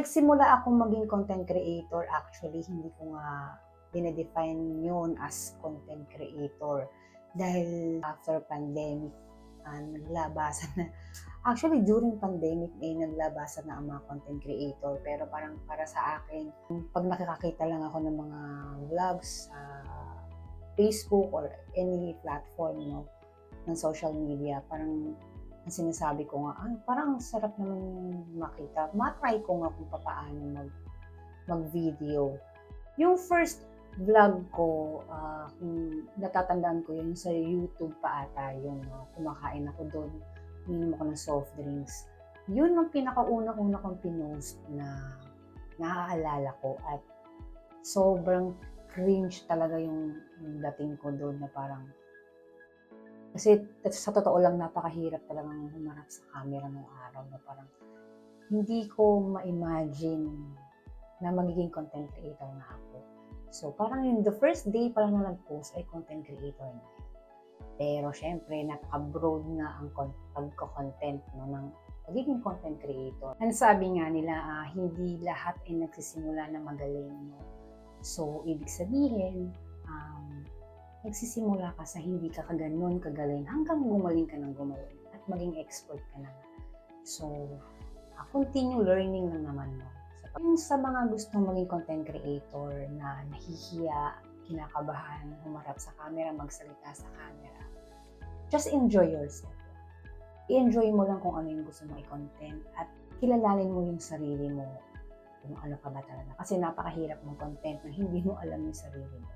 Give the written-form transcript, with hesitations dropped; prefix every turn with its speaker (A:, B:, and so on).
A: Nagsimula akong maging content creator, actually hindi ko nga dinedefine yun as content creator. Dahil after pandemic, naglabasan na. Actually, during pandemic, naglabasan na ang mga content creator. Pero parang para sa akin, pag nakakakita lang ako ng mga vlogs sa Facebook or any platform, no, ng social media, parang ang sinasabi ko nga, parang sarap naman makita. Matry ko nga kung paano mag-video. Yung first vlog ko, kung natatandaan ko yun, sa YouTube pa ata yun, no? Kumakain ako doon, uminom ako ng soft drinks. Yun ang pinakauna-una kong pinost na naaalala ko at sobrang cringe talaga yung dating ko doon na parang kasi sa totoo lang napakahirap talagang humarap sa camera nung araw na parang hindi ko ma-imagine na magiging content creator na ako. So parang yung the first day pa lang na nag-post ay content creator na yun. Pero syempre napaka-broad nga ang pagko-content no, ng pagiging content creator. And sabi nga nila, hindi lahat ay nagsisimula na magaling. No? So ibig sabihin, nagsisimula ka sa hindi ka kaganon kagaling hanggang gumaling ka ng gumaling at maging expert ka na. So, continue learning lang naman mo. Yung sa mga gustong maging content creator na nahihiya, kinakabahan, humarap sa camera, magsalita sa camera, just enjoy yourself. I-enjoy mo lang kung ano yung gusto mong i-content at kilalanin mo yung sarili mo kung ano ka ba talaga. Kasi napakahirap mag-content na hindi mo alam yung sarili mo.